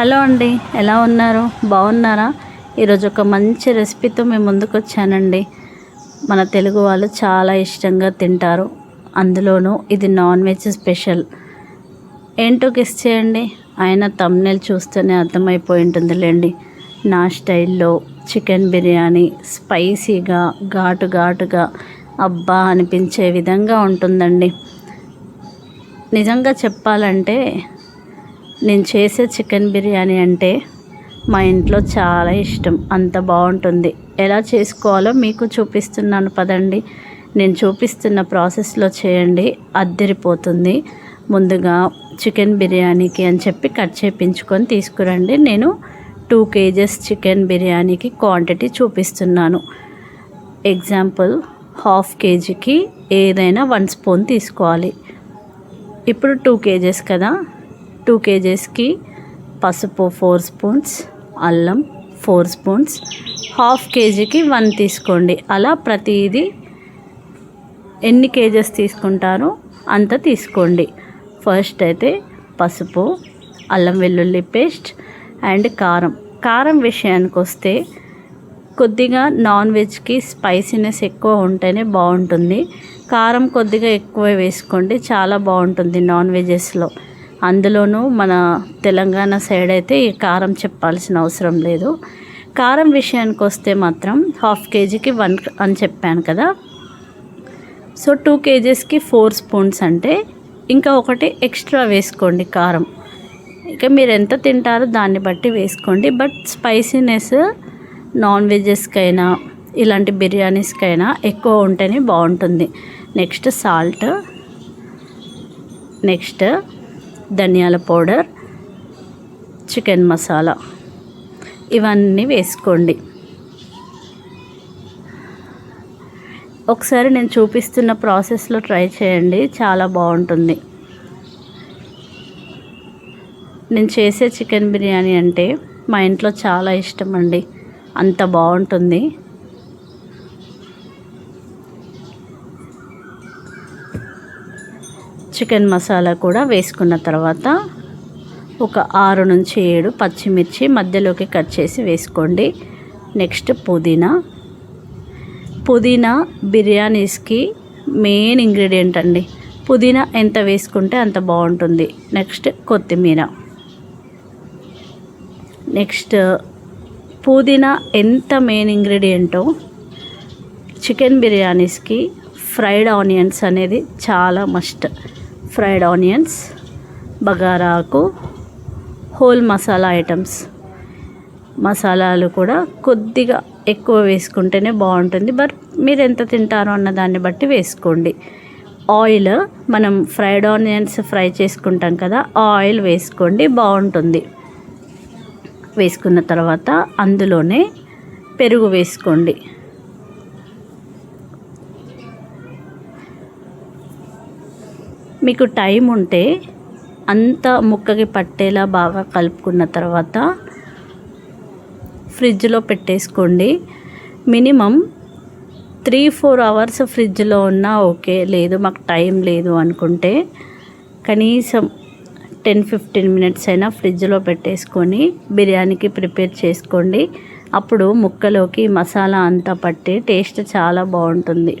Hello అండి, ఎలా ఉన్నారు? బాగున్నారా? ఈరోజు ఒక మంచి రెసిపీతో మేము ముందుకు వచ్చానండి. మన తెలుగు వాళ్ళు చాలా ఇష్టంగా తింటారు, అందులోనూ ఇది నాన్ వెజ్ స్పెషల్. ఏంటో గెస్ చేయండి. ఆయన థంబ్నెయిల్ చూస్తేనే అర్థమైపోయి ఉంటుందిలేండి. నా స్టైల్లో చికెన్ బిర్యానీ స్పైసీగా ఘాటుగా అబ్బా అనిపించే విధంగా ఉంటుందండి. నిజంగా చెప్పాలంటే నేను చేసే చికెన్ బిర్యానీ అంటే మా ఇంట్లో చాలా ఇష్టం, అంత బాగుంటుంది. ఎలా చేసుకోవాలో మీకు చూపిస్తున్నాను పదండి. నేను చూపిస్తున్న ప్రాసెస్లో చేయండి, అద్దరిపోతుంది. ముందుగా చికెన్ బిర్యానీకి అని చెప్పి కట్ చేయించుకొని తీసుకురండి. నేను 2 kgs చికెన్ బిర్యానీకి క్వాంటిటీ చూపిస్తున్నాను. ఎగ్జాంపుల్ 1/2 kgకి ఏదైనా 1 స్పూన్ తీసుకోవాలి. ఇప్పుడు 2 kgs కదా, 2 kgsకి పసుపు 4 స్పూన్స్, అల్లం 4 స్పూన్స్, 1/2 kgకి 1 తీసుకోండి. అలా ప్రతిదీ ఎన్ని కేజెస్ తీసుకుంటారో అంత తీసుకోండి. ఫస్ట్ అయితే పసుపు, అల్లం వెల్లుల్లి పేస్ట్ అండ్ కారం విషయానికి వస్తే కొద్దిగా నాన్ వెజ్కి స్పైసీనెస్ ఎక్కువ ఉంటేనే బాగుంటుంది. కారం కొద్దిగా ఎక్కువ వేసుకోండి, చాలా బాగుంటుంది నాన్ వెజెస్లో. అందులోనూ మన తెలంగాణ సైడ్ అయితే ఈ కారం చెప్పాల్సిన అవసరం లేదు. కారం విషయానికి వస్తే మాత్రం 1/2 kgకి 1 అని చెప్పాను కదా, సో 2 kgsకి 4 స్పూన్స్ అంటే ఇంకా ఒకటి ఎక్స్ట్రా వేసుకోండి కారం. ఇక మీరు ఎంత తింటారో దాన్ని బట్టి వేసుకోండి. బట్ స్పైసీనెస్ నాన్ వెజెస్కైనా ఇలాంటి బిర్యానీస్కైనా ఎక్కువ ఉంటేనే బాగుంటుంది. నెక్స్ట్ సాల్ట్, నెక్స్ట్ ధనియాల పౌడర్, చికెన్ మసాలా, ఇవన్నీ వేసుకోండి. ఒకసారి నేను చూపిస్తున్న ప్రాసెస్లో ట్రై చేయండి, చాలా బాగుంటుంది. నేను చేసే చికెన్ బిర్యానీ అంటే మా ఇంట్లో చాలా ఇష్టం అండి, అంత బాగుంటుంది. చికెన్ మసాలా కూడా వేసుకున్న తర్వాత ఒక 6 నుంచి 7 పచ్చిమిర్చి మధ్యలోకి కట్ చేసి వేసుకోండి. నెక్స్ట్ పుదీనా బిర్యానీస్కి మెయిన్ ఇంగ్రీడియంట్ అండి. పుదీనా ఎంత వేసుకుంటే అంత బాగుంటుంది. నెక్స్ట్ కొత్తిమీర. నెక్స్ట్ పుదీనా ఎంత మెయిన్ ఇంగ్రీడియంటో చికెన్ బిర్యానీస్కి ఫ్రైడ్ ఆనియన్స్ అనేది చాలా మస్ట్. ఫ్రైడ్ ఆనియన్స్, బగారాకు, హోల్ మసాలా ఐటమ్స్, మసాలాలు కూడా కొద్దిగా ఎక్కువ వేసుకుంటేనే బాగుంటుంది. బట్ మీరు ఎంత తింటారో అన్న దాన్ని బట్టి వేసుకోండి. ఆయిల్, మనం ఫ్రైడ్ ఆనియన్స్ ఫ్రై చేసుకుంటాం కదా, ఆయిల్ వేసుకోండి, బాగుంటుంది. వేసుకున్న తర్వాత అందులోనే పెరుగు వేసుకోండి. మీకు టైం ఉంటే అంత ముక్కకి పట్టేలా బాగా కలుపుకున్న తర్వాత ఫ్రిడ్జ్లో పెట్టేసుకోండి. మినిమం 3-4 అవర్స్ ఫ్రిడ్జ్లో ఉన్నా ఓకే. లేదు మాకు టైం లేదు అనుకుంటే కనీసం 10-15 మినిట్స్ అయినా ఫ్రిడ్జ్లో పెట్టేసుకొని బిర్యానీకి ప్రిపేర్ చేసుకోండి. అప్పుడు ముక్కలోకి మసాలా అంతా పట్టి టేస్ట్ చాలా బాగుంటుంది.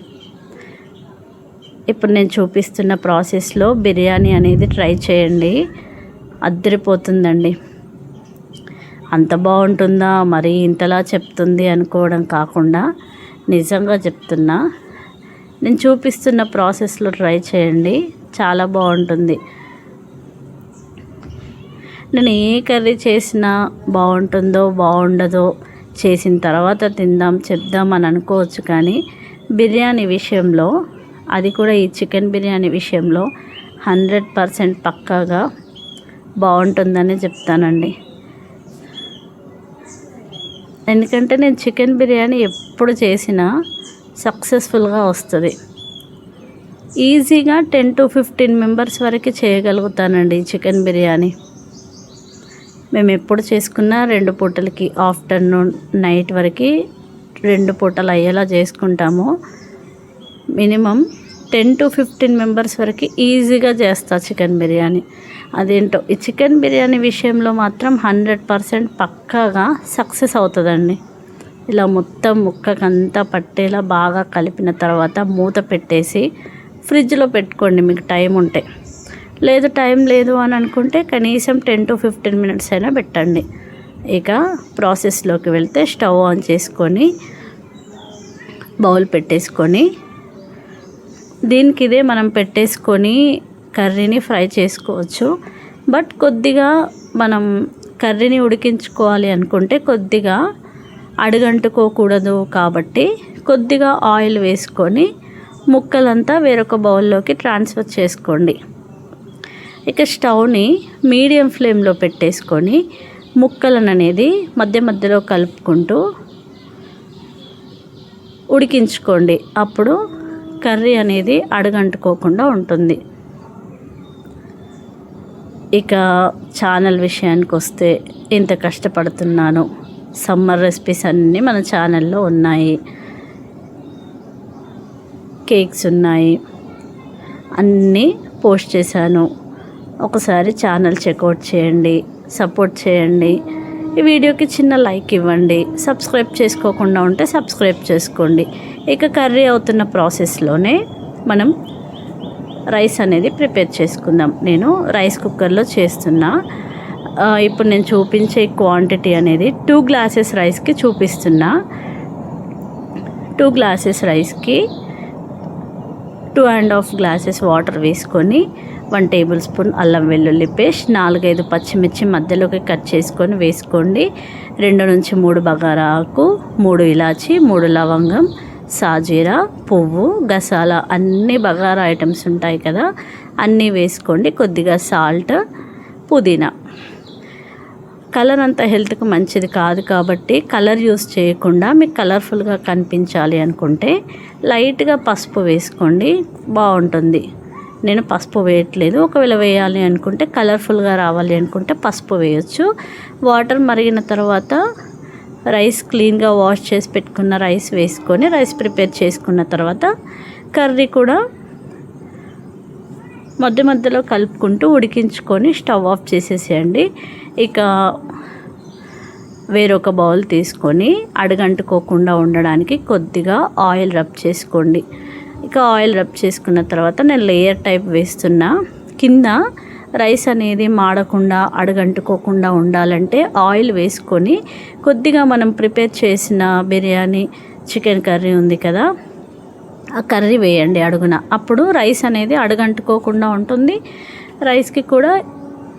ఇప్పుడు నేను చూపిస్తున్న ప్రాసెస్లో బిర్యానీ అనేది ట్రై చేయండి, అద్దరిపోతుందండి. అంత బాగుంటుందా మరి ఇంతలా చెప్తుంది అనుకోవడం కాకుండా నిజంగా చెప్తున్నా. నేను చూపిస్తున్న ప్రాసెస్లో ట్రై చేయండి, చాలా బాగుంటుంది. నేను ఏ కర్రీ చేసినా బాగుంటుందో బాగుండదో చేసిన తర్వాత చెప్దాం అని అనుకోవచ్చు, కానీ బిర్యానీ విషయంలో, అది కూడా ఈ చికెన్ బిర్యానీ విషయంలో 100% పక్కాగా బాగుంటుందని చెప్తానండి. ఎందుకంటే నేను చికెన్ బిర్యానీ ఎప్పుడు చేసినా సక్సెస్ఫుల్గా వస్తుంది. ఈజీగా 10-15 మెంబర్స్ వరకు చేయగలుగుతానండి చికెన్ బిర్యానీ. మేము ఎప్పుడు చేసుకున్నా 2 పూటలకి, ఆఫ్టర్నూన్ నైట్ వరకు 2 పూటలు అయ్యేలా చేసుకుంటాము. మినిమం 10 to 15 మెంబర్స్ వరకు ఈజీగా చేస్తా చికెన్ బిర్యానీ. అదేంటో ఈ చికెన్ బిర్యానీ విషయంలో మాత్రం 100% పక్కాగా సక్సెస్ అవుతుందండి. ఇలా మొత్తం ముక్కకంతా పట్టేలా బాగా కలిపిన తర్వాత మూత పెట్టేసి ఫ్రిడ్జ్లో పెట్టుకోండి మీకు టైం ఉంటే. టైం లేదు అని అనుకుంటే కనీసం 10 to 15 మినిట్స్ అయినా పెట్టండి. ఇక ప్రాసెస్లోకి వెళ్తే స్టవ్ ఆన్ చేసుకొని బౌల్ పెట్టేసుకొని దీనికి ఇదే మనం పెట్టేసుకొని కర్రీని ఫ్రై చేసుకోవచ్చు. బట్ కొద్దిగా మనం కర్రీని ఉడికించుకోవాలి అనుకుంటే కొద్దిగా అడుగంటుకోకూడదు కాబట్టి కొద్దిగా ఆయిల్ వేసుకొని ముక్కలంతా వేరొక బౌల్లోకి ట్రాన్స్ఫర్ చేసుకోండి. ఇక స్టవ్ని మీడియం ఫ్లేమ్లో పెట్టేసుకొని ముక్కలను అనేది మధ్య మధ్యలో కలుపుకుంటూ ఉడికించుకోండి. అప్పుడు కర్రీ అనేది అడుగంటుకోకుండా ఉంటుంది. ఇక ఛానల్ విషయానికి వస్తే ఎంత కష్టపడుతున్నాను. సమ్మర్ రెసిపీస్ అన్నీ మన ఛానల్లో ఉన్నాయి. కేక్స్ ఉన్నాయి, అన్నీ పోస్ట్ చేశాను. ఒకసారి ఛానల్ చెక్అవుట్ చేయండి, సపోర్ట్ చేయండి. ఈ వీడియోకి చిన్న లైక్ ఇవ్వండి. సబ్స్క్రైబ్ చేసుకోకుండా ఉంటే సబ్స్క్రైబ్ చేసుకోండి. ఇక కర్రీ అవుతున్న ప్రాసెస్లోనే మనం రైస్ అనేది ప్రిపేర్ చేసుకుందాం. నేను రైస్ కుక్కర్లో చేస్తున్నా. ఇప్పుడు నేను చూపించే క్వాంటిటీ అనేది 2 గ్లాసెస్ రైస్కి చూపిస్తున్నా. 2 గ్లాసెస్ రైస్కి 2.5 గ్లాసెస్ వాటర్ వేసుకొని 1 టేబుల్ స్పూన్ అల్లం వెల్లుల్లి పేస్ట్, 4-5 పచ్చిమిర్చి మధ్యలోకి కట్ చేసుకొని వేసుకోండి. 2 నుంచి 3 బగారా ఆకు, 3 ఇలాచి, 3 లవంగం, సాజీరా, పువ్వు, గసాల అన్ని బగారా ఐటమ్స్ ఉంటాయి కదా, అన్నీ వేసుకోండి. కొద్దిగా సాల్ట్, పుదీనా. కలర్ అంత హెల్త్కి మంచిది కాదు కాబట్టి కలర్ యూస్ చేయకుండా మీకు కలర్ఫుల్గా కనిపించాలి అనుకుంటే లైట్గా పసుపు వేసుకోండి, బాగుంటుంది. నేను పసుపు వేయట్లేదు. ఒకవేళ వేయాలి అనుకుంటే కలర్ఫుల్గా రావాలి అనుకుంటే పసుపు వేయచ్చు. వాటర్ మరిగిన తర్వాత రైస్ క్లీన్గా వాష్ చేసి పెట్టుకున్న రైస్ వేసుకొని రైస్ ప్రిపేర్ చేసుకున్న తర్వాత కర్రీ కూడా మధ్య మధ్యలో కలుపుకుంటూ ఉడికించుకొని స్టవ్ ఆఫ్ చేసేసేయండి. ఇక వేరొక బౌల్ తీసుకొని అడుగంటుకోకుండా ఉండడానికి కొద్దిగా ఆయిల్ రబ్ చేసుకోండి. ఇక ఆయిల్ రబ్ చేసుకున్న తర్వాత నేను లేయర్ టైప్ వేస్తున్నా. కింద రైస్ అనేది మాడకుండా అడుగంటుకోకుండా ఉండాలంటే ఆయిల్ వేసుకొని కొద్దిగా మనం ప్రిపేర్ చేసిన బిర్యానీ చికెన్ కర్రీ ఉంది కదా, ఆ కర్రీ వేయండి అడుగున. అప్పుడు రైస్ అనేది అడుగంటుకోకుండా ఉంటుంది. రైస్కి కూడా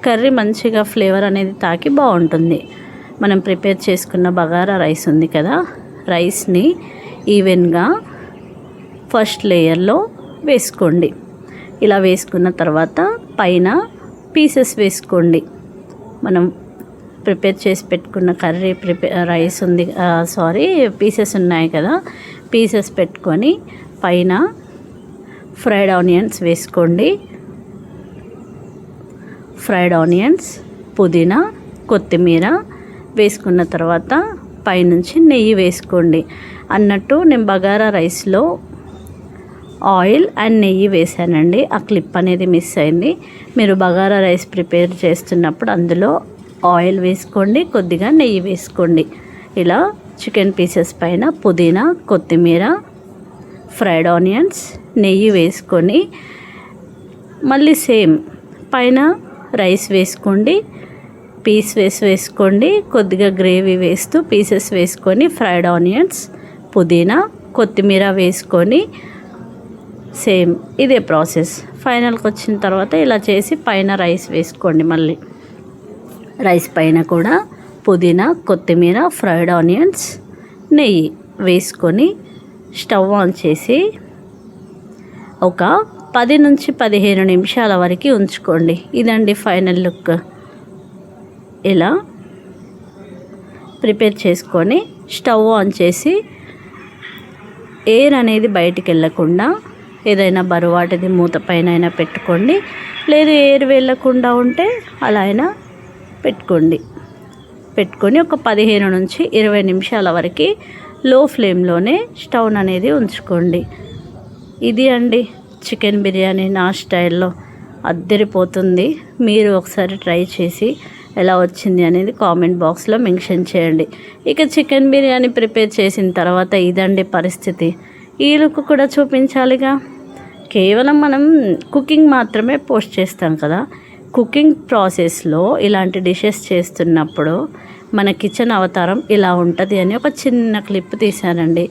కర్రీ మంచిగా ఫ్లేవర్ అనేది తాకి బాగుంటుంది. మనం ప్రిపేర్ చేసుకున్న బగారా రైస్ ఉంది కదా, రైస్ని ఈవెన్గా ఫస్ట్ లేయర్లో వేసుకోండి. ఇలా వేసుకున్న తర్వాత పైన పీసెస్ వేసుకోండి. మనం ప్రిపేర్ చేసి పెట్టుకున్న కర్రీ రైస్ ఉంది, పీసెస్ ఉన్నాయి కదా, పీసెస్ పెట్టుకొని పైన ఫ్రైడ్ ఆనియన్స్ వేసుకోండి. ఫ్రైడ్ ఆనియన్స్, పుదీనా, కొత్తిమీర వేసుకున్న తర్వాత పైనుంచి నెయ్యి వేసుకోండి. అన్నట్టు నేను బగారా రైస్లో ఆయిల్ అండ్ నెయ్యి వేసానండి. ఆ క్లిప్ అనేది మిస్ అయింది. మీరు బగారా రైస్ ప్రిపేర్ చేస్తున్నప్పుడు అందులో ఆయిల్ వేసుకోండి, కొద్దిగా నెయ్యి వేసుకోండి. ఇలా చికెన్ పీసెస్ పైన పుదీనా, కొత్తిమీర, ఫ్రైడ్ ఆనియన్స్, నెయ్యి వేసుకొని మళ్ళీ సేమ్ పైన రైస్ వేసుకోండి, పీస్ వేసుకోండి. కొద్దిగా గ్రేవీ వేస్తూ పీసెస్ వేసుకొని ఫ్రైడ్ ఆనియన్స్, పుదీనా, కొత్తిమీర వేసుకొని సేమ్ ఇదే ప్రాసెస్. ఫైనల్కి వచ్చిన తర్వాత ఇలా చేసి పైన రైస్ వేసుకోండి. మళ్ళీ రైస్ పైన కూడా పుదీనా, కొత్తిమీర, ఫ్రైడ్ ఆనియన్స్, నెయ్యి వేసుకొని స్టవ్ ఆన్ చేసి ఒక 10 నుంచి 15 నిమిషాల వరకు ఉంచుకోండి. ఇదండి ఫైనల్ లుక్. ఇలా ప్రిపేర్ చేసుకొని స్టవ్ ఆన్ చేసి ఎయిర్ అనేది బయటికి వెళ్ళకుండా ఏదైనా బరువాటిది మూత పైన అయినా పెట్టుకోండి. లేదు ఎయిర్ వెళ్ళకుండా ఉంటే అలా అయినా పెట్టుకొని ఒక 15 నుంచి 20 నిమిషాల వరకు లో ఫ్లేమ్లోనే స్టవ్ అనేది ఉంచుకోండి. ఇది అండి చికెన్ బిర్యానీ నా స్టైల్లో అద్దరిపోతుంది. మీరు ఒకసారి ట్రై చేసి ఎలా వచ్చింది అనేది కామెంట్ బాక్స్లో మెన్షన్ చేయండి. ఇక చికెన్ బిర్యానీ ప్రిపేర్ చేసిన తర్వాత ఇదండి పరిస్థితి. ఈ లుక్ కూడా చూపించాలిగా. కేవలం మనం కుకింగ్ మాత్రమే పోస్ట్ చేస్తాం కదా. కుకింగ్ ప్రాసెస్లో ఇలాంటి డిషెస్ చేస్తున్నప్పుడు మన కిచెన్ అవతారం ఇలా ఉంటుంది అని ఒక చిన్న క్లిప్ తీశానండి.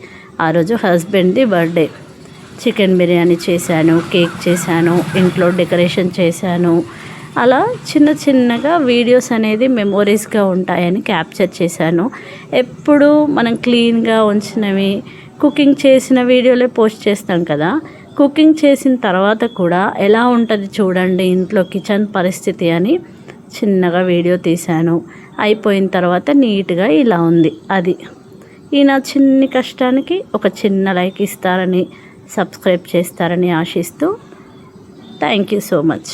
ఆ రోజు హస్బెండ్ది బర్త్డే. చికెన్ బిర్యానీ చేశాను, కేక్ చేశాను, ఇంట్లో డెకరేషన్ చేశాను. అలా చిన్న చిన్నగా వీడియోస్ అనేది మెమోరీస్గా ఉంటాయని క్యాప్చర్ చేశాను. ఎప్పుడు మనం క్లీన్గా ఉంచినవి కుకింగ్ చేసిన వీడియోలే పోస్ట్ చేస్తాం కదా. కుకింగ్ చేసిన తర్వాత కూడా ఎలా ఉంటుంది చూడండి ఇంట్లో కిచెన్ పరిస్థితి అని చిన్నగా వీడియో తీశాను. అయిపోయిన తర్వాత నీట్గా ఇలా ఉంది. అది ఈ నా చిన్ని కష్టానికి ఒక చిన్న లైక్ ఇస్తారని, సబ్స్క్రైబ్ చేస్తారని ఆశిస్తూ థ్యాంక్ యూ సో మచ్.